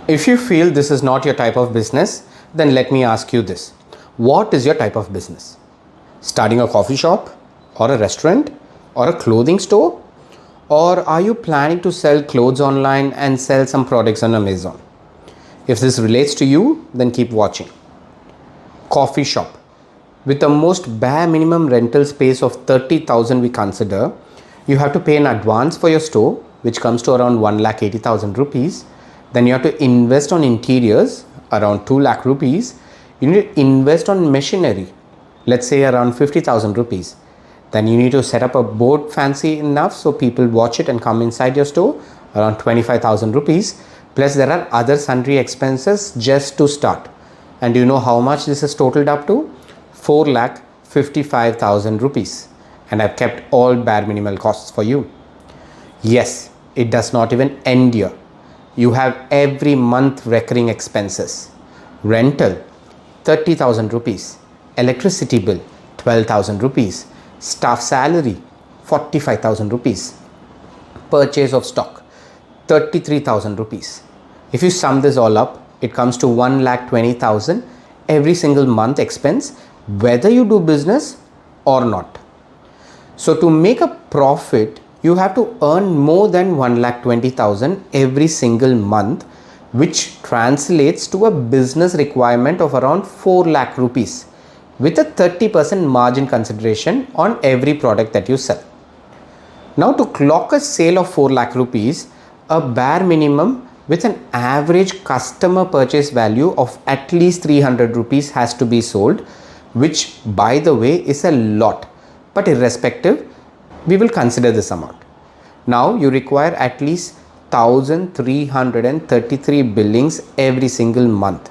If you feel this is not your type of business, then let me ask you this. What is your type of business? Starting a coffee shop or a restaurant or a clothing store? Or are you planning to sell clothes online and sell some products on Amazon? If this relates to you, then keep watching. Coffee shop. With the most bare minimum rental space of 30,000 we consider, you have to pay an advance for your store, which comes to around 1,80,000 rupees. Then you have to invest on interiors, around 2 lakh rupees. You need to invest on machinery, let's say around 50,000 rupees. Then you need to set up a board fancy enough so people watch it and come inside your store, around 25,000 rupees. Plus there are other sundry expenses just to start. And do you know how much this is totaled up to? 4,55,000 rupees. And I've kept all bare minimal costs for you. Yes, it does not even end here. You have every month recurring expenses. Rental, 30,000 rupees. Electricity bill, 12,000 rupees. Staff salary, 45,000 rupees. Purchase of stock, 33,000 rupees. If you sum this all up, it comes to 1,20,000 every single month expense, whether you do business or not. So to make a profit, you have to earn more than 1,20,000 every single month, which translates to a business requirement of around 4 lakh rupees with a 30% margin consideration on every product that you sell. Now to clock a sale of 4 lakh rupees, a bare minimum with an average customer purchase value of at least 300 rupees has to be sold, which by the way is a lot, but irrespective, we will consider this amount. Now you require at least 1,333 billings every single month,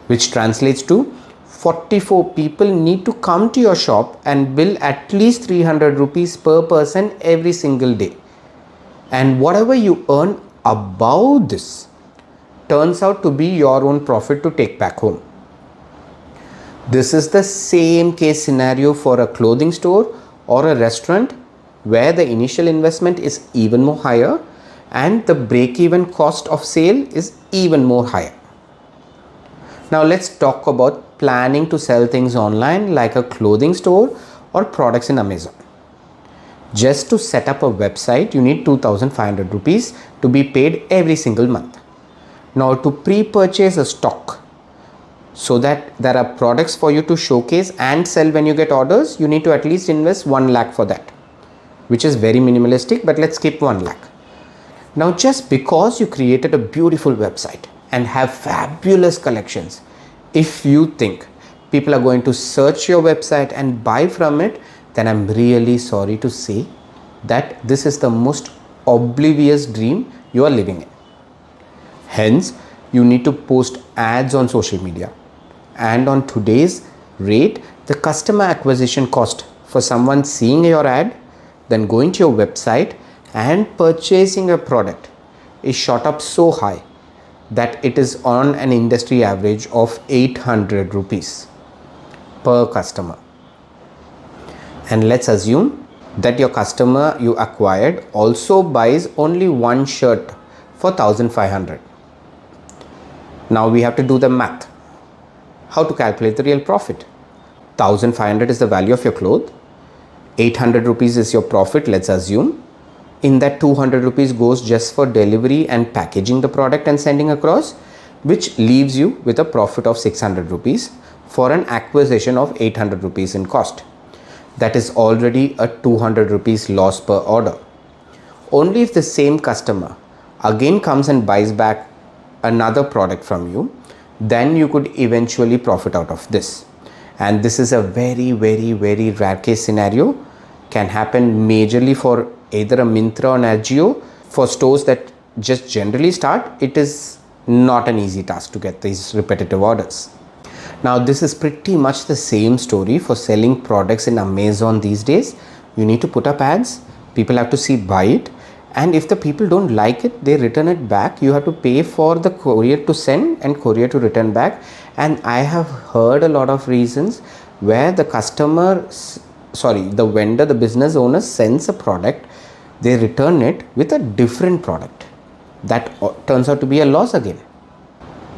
which translates to 44 people need to come to your shop and bill at least 300 rupees per person every single day. And whatever you earn above this turns out to be your own profit to take back home. This is the same case scenario for a clothing store or a restaurant, where the initial investment is even more higher and the break-even cost of sale is even more higher. Now let's talk about planning to sell things online like a clothing store or products in Amazon. Just to set up a website, you need 2,500 rupees to be paid every single month. Now to pre-purchase a stock so that there are products for you to showcase and sell when you get orders, you need to at least invest 1 lakh for that, which is very minimalistic, but let's keep 1 lakh. Now just because you created a beautiful website and have fabulous collections, if you think people are going to search your website and buy from it, then I'm really sorry to say that this is the most oblivious dream you are living in. Hence, you need to post ads on social media. And on today's rate, the customer acquisition cost for someone seeing your ad, then going to your website and purchasing a product is shot up so high that it is on an industry average of 800 rupees per customer. And let's assume that your customer you acquired also buys only one shirt for 1,500. Now we have to do the math. How to calculate the real profit? 1,500 is the value of your clothes. 800 rupees is your profit, let's assume. In that 200 rupees goes just for delivery and packaging the product and sending across, which leaves you with a profit of 600 rupees for an acquisition of 800 rupees in cost. That is already a 200 rupees loss per order. Only if the same customer again comes and buys back another product from you, then you could eventually profit out of this. And this is a very, very, very rare case scenario. Can happen majorly for either a Myntra or an Agio. For stores that just generally start, it is not an easy task to get these repetitive orders. Now this is pretty much the same story for selling products in Amazon these days. You need to put up ads, people have to see, buy it, and if the people don't like it, they return it back. You have to pay for the courier to send and courier to return back. And I have heard a lot of reasons where the vendor, the business owner sends a product, they return it with a different product. That turns out to be a loss again.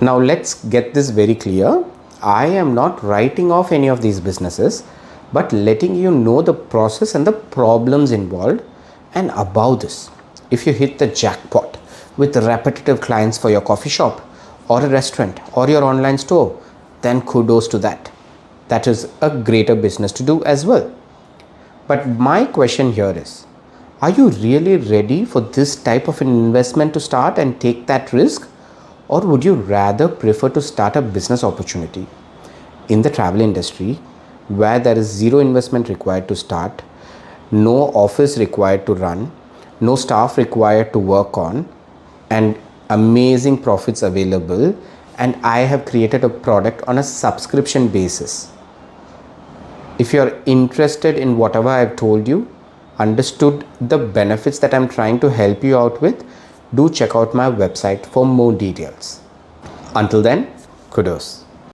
Now let's get this very clear. I am not writing off any of these businesses, but letting you know the process and the problems involved. And above this, if you hit the jackpot with repetitive clients for your coffee shop or a restaurant or your online store, then kudos to that. That is a greater business to do as well. But my question here is, are you really ready for this type of an investment to start and take that risk? Or would you rather prefer to start a business opportunity in the travel industry where there is zero investment required to start, no office required to run, no staff required to work on, and amazing profits available, and I have created a product on a subscription basis? If you're interested in whatever I've told you, understood the benefits that I'm trying to help you out with, do check out my website for more details. Until then, kudos.